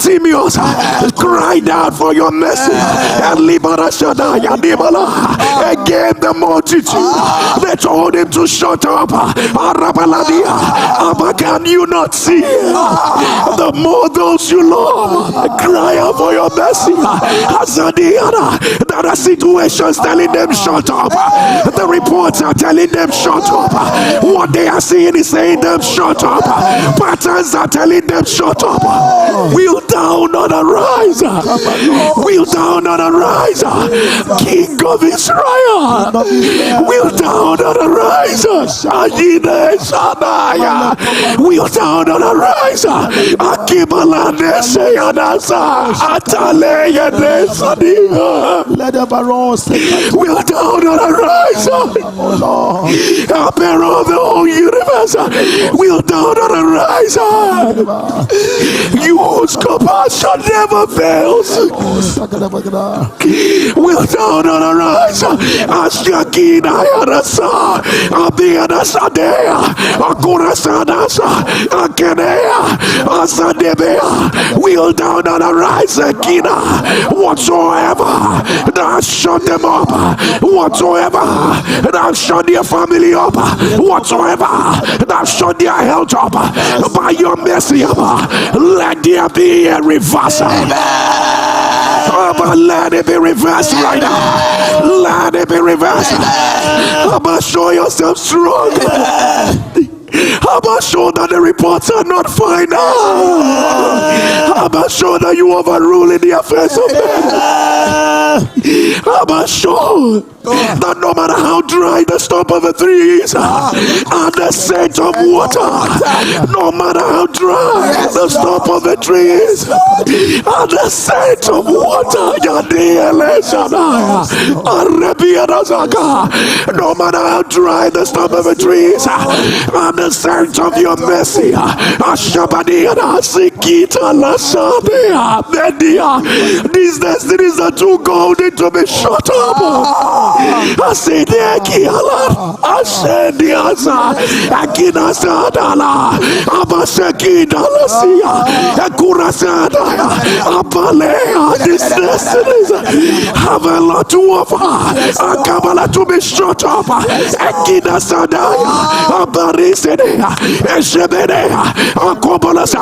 Bartimaeus cried out for your mercy. And again the multitude, they told him to shut up. Can you not see? The more those you love cry out for your mercy. There are situations telling them shut up. The reports are telling them shut up. What they are saying is saying them shut up. Patterns are telling them shut up. Will thou not arise? Will thou not arise? King of Israel, will thou not arise? Will thou not arise? Let the baron say, will thou not arise? Bearer of the whole universe, will thou not arise? You whose compassion never fails, will thou not arise? Ashakina Yarasa, Abiana Sadea, Akurasadasa, Akenea, Asadebea, will thou not arise, Akina? Whatsoever thou shut them up, whatsoever thou shut their family up, whatsoever thou shut their health up, by your mercy, let there be a reversal. Let it be reversed right now. Let it be reversed. Show yourself strong. Show that the reports are not final. Show that you overrule in the affairs of men. Show that no matter how dry the stump of a tree is, and the scent of water, no matter how dry the stump of a tree is, and the scent of water, no matter how dry the stump of a tree is, and the scent of your mercy, these destinies are too golden to be shut up. I say there, Kiala. I said the answer. Akina Sadala. Abashakina Sia. Akurasadaya. Apalea. These destinies have a lot to offer. Akabala to be shut up. Akina Sadaya. Abarisedea. Eshebedea. Akobalasa.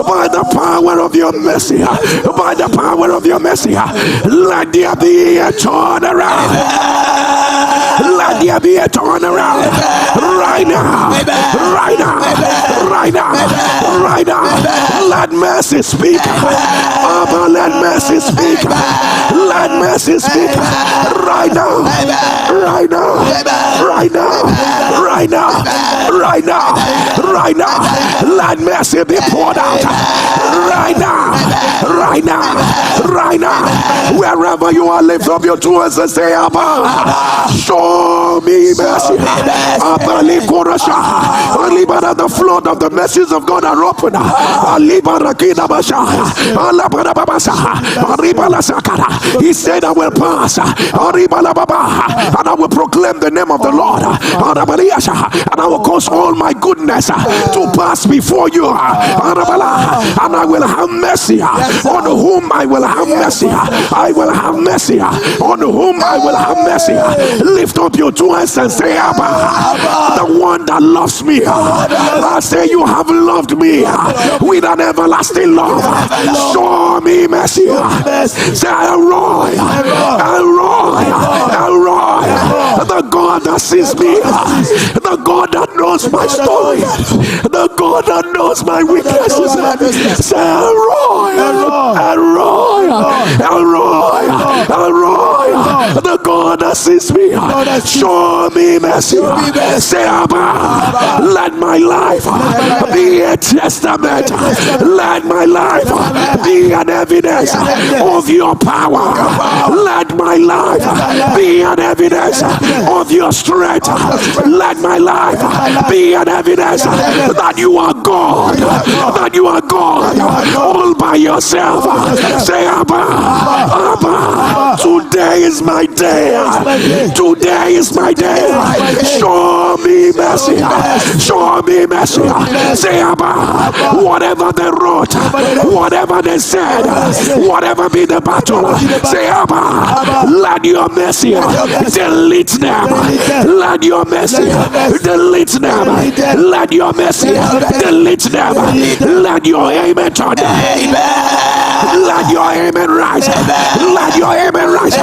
By the power of your mercy. By the power of your mercy. Let there be a turnaround. Let there be a turnaround right now, right now, right now, right now. Let mercy speak. Abba, let mercy speak. Let mercy speak right now, right now, right now, right now, right now, right now. Let mercy be poured out right now, right now, right now. Wherever you are, lift up your two hands and say, Abba, show me mercy. The flood of the mercies of God are open. He said, I will pass and I will proclaim the name of the Lord, and I will cause all my goodness to pass before you, and I will have mercy on whom I will have mercy. I will have mercy on whom I will have mercy. Lift up your two hands and say, Abba, the one that loves me. I say, you have loved me with an everlasting love. Show me mercy. Say, Elroy, Elroy, Elroy, the God that sees me, the God that knows my story, the God that knows my weaknesses. Say, Elroy, Elroy, Elroy, Elroy, the God that sees me. Show me mercy. Say, Abba, let my life be a testament. Let my life be an evidence of your power. Let my life be an evidence of your strength. Let my life be an evidence that you are God. That you are God all by yourself. yourself. Say, Abba, Abba, today is my day. Today is my day. Show me mercy. Show me mercy. Say, Abba, whatever they wrote, whatever they said, whatever be the battle, say, Abba, let your mercy delete them. Let your mercy delete them. Let your mercy delete them. Let your amen turn. Let your amen rise. Let your amen rise.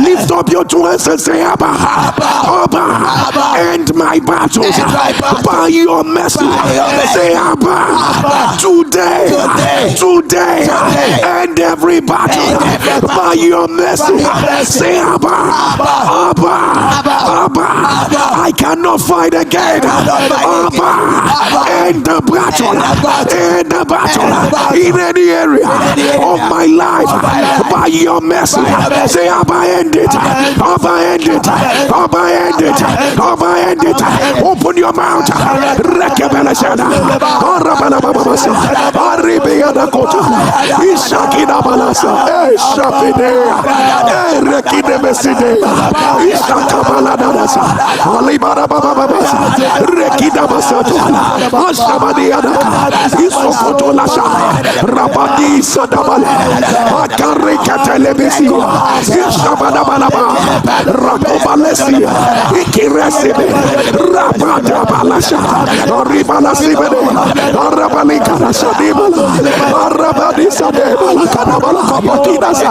Lift up your two hands and say, Abba, Abba, end my battles by your mercy. Say, Abba, today, end every battle by your mercy. Say, Abba, Abba, I cannot fight again. Abba, end the battle in any area of my life by your mercy. Say, Abba, end it. Abba, end it. Abba, end it. Abba, end it. Open your mouth. Ishakina balasa, Shapidea, Rekine Mesidea, Ishakabala Danasa, Alibara Babasa, Rekina Masatona, Ashabadiana, Isokotolasha, Rabadi Sadabala, Akarika Televisia, Ishabadabalaba, Rakobalesia, Ikiresibe, Rabada Balasha, Ribala Sibede, Arabalika Sadibala, Arabadi Sadebala, Kanabala Kapatinasa,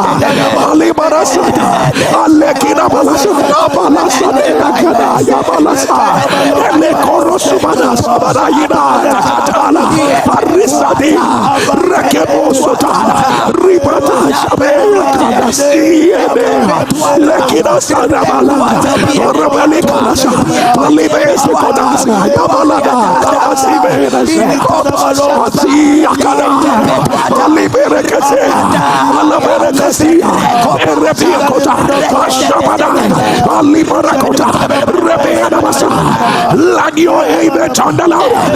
Alibarasada, Alekina Balasa, Balasa, Akada, Balasa, Elekorosubana, Sabarayina, Tatala, Arisadia, Rakebo Sotana, Ribata, Shabela, Kadasiene, Lekina Sadabala, Arabalika, Alibes, Kodasa, Yabalada, Asibena, Akada, Aliberekase, Alaberekasi, Erepiakota, Ashabada, Alibarakota, Rebeanamasa, let your amen turn the Lord.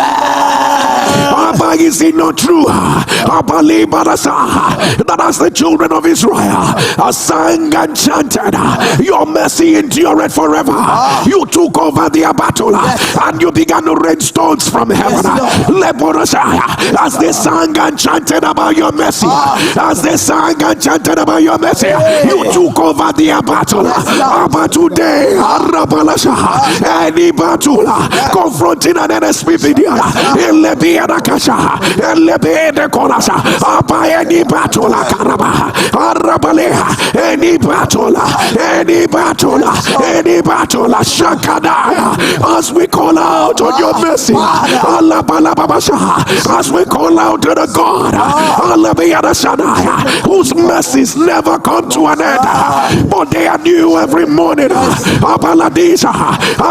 Abba, is it not true? Abba, that as the children of Israel sang and chanted, your mercy endureth forever. You took over their battle and you began to rain stones from heaven. As they sang and chanted about your mercy, as they sang and chanted about your mercy, you took over their battle. Abba, today, any battle confronting an NSPPD, any battle, any battle, Shakada, as we call out on your mercy, as we call out to the God, whose mercies never come to an end, but they are new every morning. As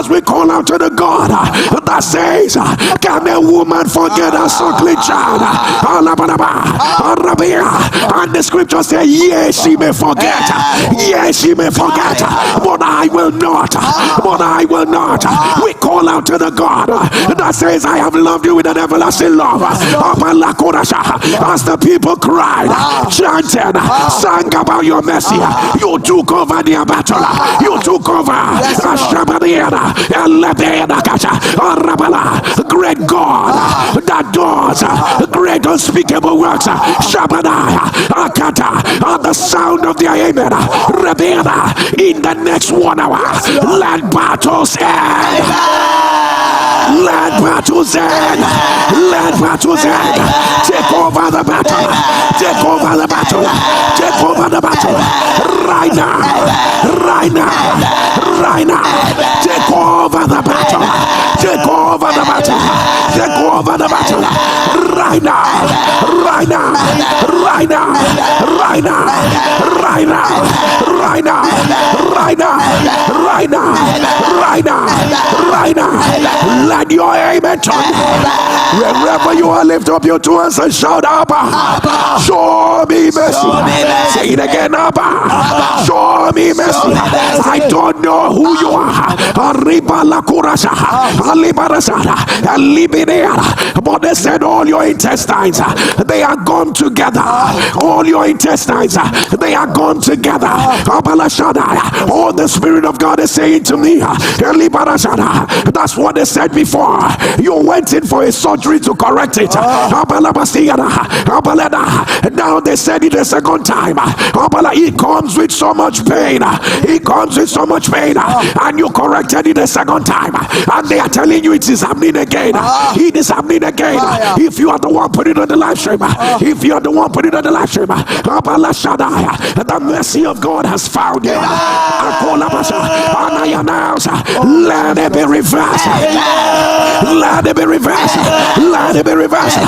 we call out to the God that says, can a woman forget a suckling child? And the scripture says, yes, she may forget. Yes, she may forget, but I will not. But I will not. We call out to the God that says, I have loved you with an everlasting love. As the people cried, chanted, sang about your mercy, you took over their battle. You took over. Great God that does great unspeakable works. Shabadaya, Akata, at the sound of their amen. Rebena, in the next 1 hour, let battles end. Let battles end. Let battles end. Take over the battle. Take over the battle. Take over the battle. Right now. Right now. Right now. Take over the battle. Take over the battle. Take over the battle. Right now. Right now. Right now. Right now. Right now. Right now. Right now. Right now. Right now. Right now. Let your amen turn. Wherever you are, lift up your two hands and shout, Abba, show me me mercy. Say it again, Abba. Show me mercy. I don't know who you are. But they said all your intestines, they are gone together. All your intestines, they are gone together. Oh, the Spirit of God is saying to me, that's what they said before. You went in for a surgery to correct it. Now they said it a second time. It comes with so much pain. It comes with so much pain. And you corrected it a second time. And they are telling you it is happening again. It is happening again. If you are the one putting it on the live stream, if you are the one putting it on the live stream, the mercy of God has found you. And I announce, let it be reversed. Let it be reversed. Let it be reversed.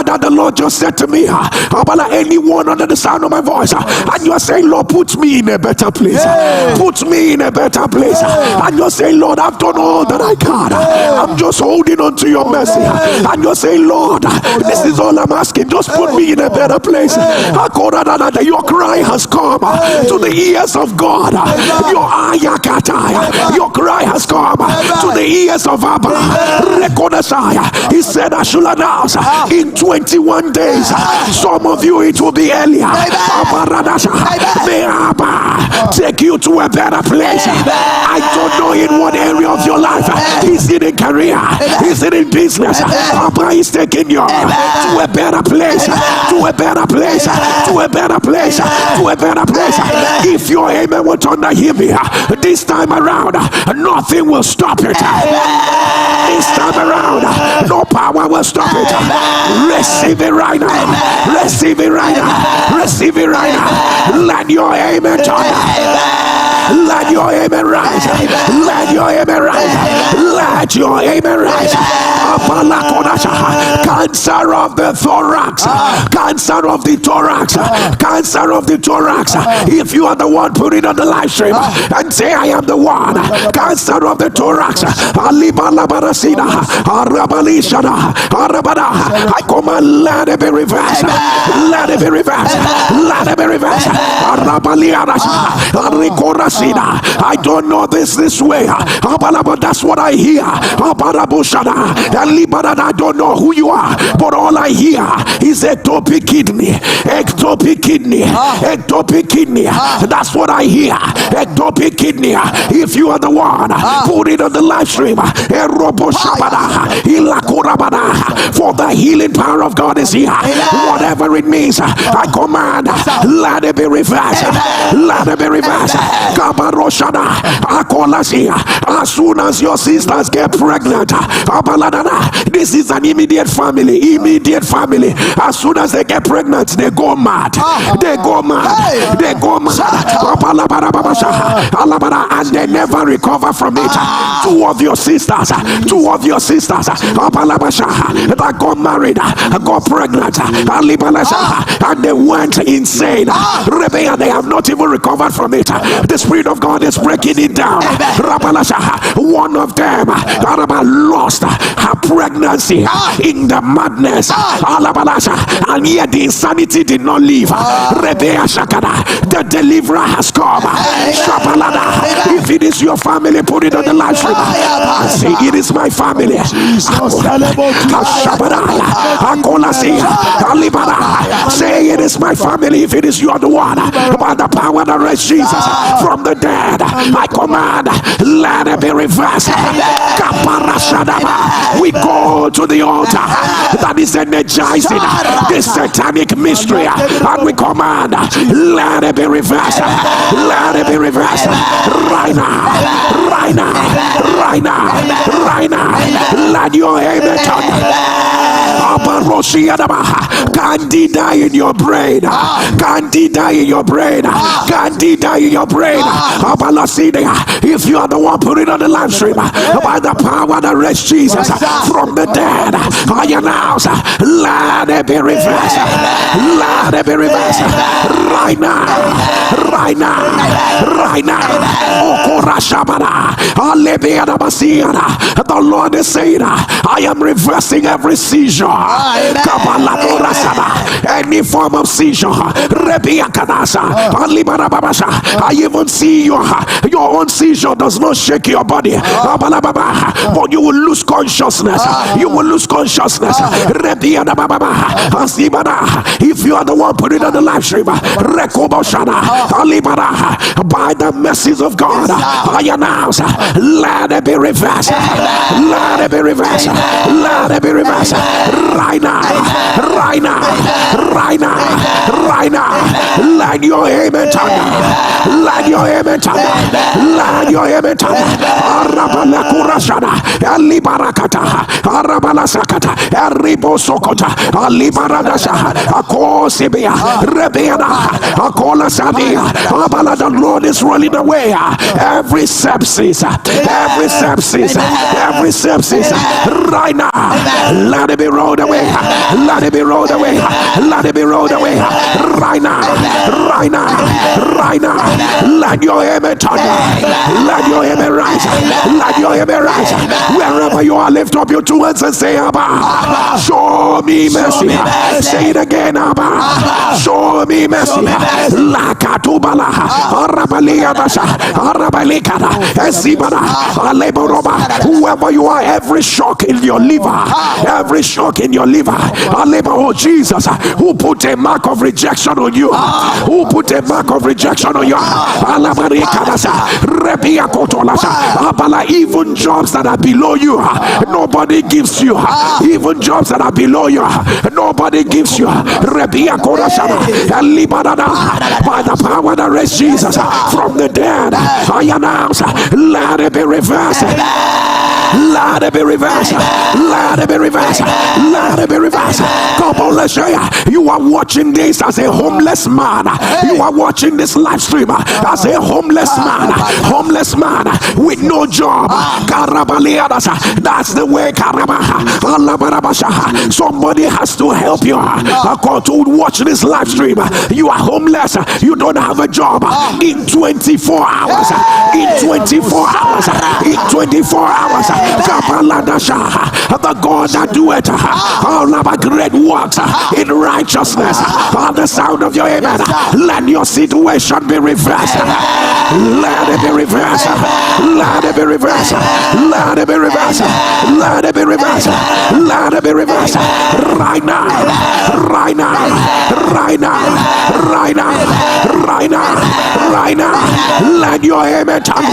That the Lord just said to me, anyone under the sound of my voice, and you are saying, Lord, put me in a better place. Put me in a better place. And you're saying, Lord, I've done all that I can. I'm just holding on to your mercy. And you're saying, Lord, this is all I'm asking. Just put me in a better place. Your cry has come to the ears of God. Your cry has come to the ears of Abba. He said, I should announce in 21 days. Some of you, it will be earlier. May Abba take you to a better place. I don't know in what area of your life. Is it in career? Is it in business? Abba is taking you to a better place. To a better place. To a better place. To a better place. If your amen will turn to hear me this time around, nothing will stop it. This time around, no power will stop it. Receive it right now. Receive it right now. Receive it right now. Let your amen turn. Let your amen rise. Let your amen rise. Let your amen rise. Cancer of the thorax. Cancer of the thorax. Cancer of the thorax. If you are the one, put it on the live stream and say, I am the one. Cancer of the thorax. I command, let it be reversed. Let it be reversed. Let it be reversed. I don't know this way, but that's what I hear. I don't know who you are, but all I hear is ectopic kidney. Ectopic kidney. Ectopic kidney. That's what I hear. Ectopic kidney. If you are the one, put it on the live stream. For the healing power of God is here. Whatever it means, I command, let it be reversed. Let it be reversed. As soon as your sisters get pregnant, this is an immediate family. Immediate family. As soon as they get pregnant, they go mad. They go mad. They go mad. And they never recover from it. Two of your sisters that got married, got pregnant, and they went insane. They have not even recovered from it. The Spirit of God is breaking it down. One of them lost her pregnancy in the madness, and yet the insanity did not leave. The deliverer has come. If it is your family, put it on the live stream. Say, it is my family. Say, it is my family. If it is you are the one, by the power that raised Jesus from the dead, I command, let it be reversed. We go to the altar that is energizing this satanic mystery, and we command, let it be reversed. Let it be reversed right now. Right now. Right now. Right now. Let your amen turn. Candida in your brain. Candida in your brain. Candida in your brain. If you are the one, put it on the live stream. By the power that raised Jesus from the dead, I announce, let Let it be reversed. Let it be reversed. Right now. Right now. Right now. Okorashabara. The Lord is saying, I am reversing every seizure. Any form of seizure. I even see your own seizure does not shake your body, but you will lose consciousness. You will lose consciousness. If you are the one putting on the live stream, by the mercies of God, I announce, let it be reversed. Let it be reversed. Let it be reversed. Right now. Right now. Right now. Right now. Let your amen thunder. Let your amen thunder. Let your amen thunder. Arabala kurashana. Ali barakata. Arabala sakata. Aribo sokota. Ali baradasha. Akosibia. Rebeana. Akola sabia. Abala, the Lord is rolling away every sepsis. Every sepsis. Every sepsis. Right now. Let it be rolled away. Let it be rolled away. Let it be rolled away. Right now. Right now. Right now. Let your amen thunder. Let your amen rise. Let your amen rise. Wherever you are, lift up your two hands and say, Abba, show me mercy. Say it again, Abba, show me mercy. Lakatubala, Arabalia Dasha, Arabalikada, Esibada, Aleboroba. Whoever you are, every shock in your liver, every shock in your liver, oh Jesus, who put a mark of rejection on you, who put a mark of rejection on you, even jobs that are below you, nobody gives you. Even jobs that are below you, nobody gives you. By the power that raised Jesus from the dead, I announce, let it be reversed. Let it be reversed. Let it be reversed. Let it be reversed. Come on, let's show you. You are watching this as a homeless man. You are watching this live stream as a homeless man. Homeless man with no job. That's the way. Somebody has to help you. To watch this live stream. You are homeless. You don't have a job. In 24 hours. In 24 hours. In 24 hours. The God that doeth all of great works in righteousness. On the sound of your amen, let your situation be reversed. Let it be reversed. Let it be reversed. Let it be reversed. Let it be reversed. Let it be reversed. Right now. Right now. Right now. Right now. Right now. Right now. Let your amen thunder.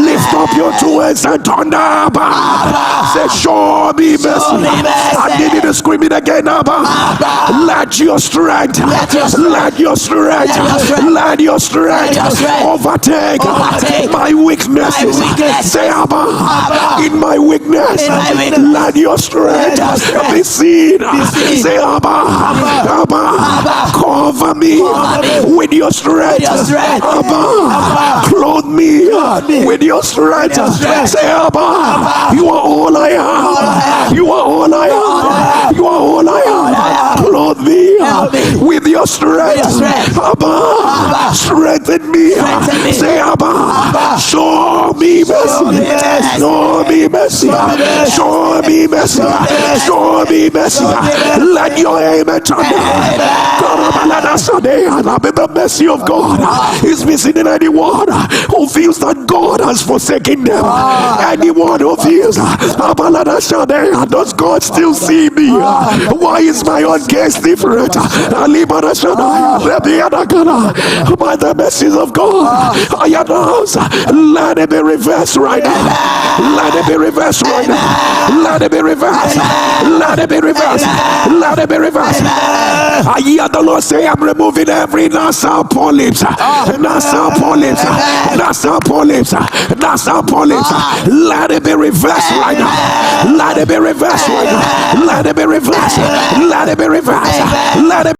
Lift up your two hands and thunder. Say, show me mercy. I need you to scream it again, Abba. Let your strength, let your strength, let your strength overtake my weaknesses. Say, Abba, in my weakness, let your strength be seen. Say, Abba, cover me with your strength. Abba, clothe me with your strength. Say, Abba, you are all I am. You are all I am. You are all I am. Clothe me with your strength. Abba, strengthen me. Say, Abba, show me mercy. Show me mercy. Show me mercy. Show me mercy. Let your amen thunder. The mercy of God is missing in anyone who feels that God has forsaken them. Anyone who feels, does God still see me? Why is my own case different? By the mercies of God, I announce, let it be reversed right now. Let it be reversed right now. Let it be reversed. Let it be reversed. Let it be reversed. I hear the Lord say, I'm removing every nasal polyps. Nasal polyps. Nasal polyps. Nasal polyps. Let it be reversed right now. Let it be reversed right now. Let it be reversed. Let it be reversed. Let it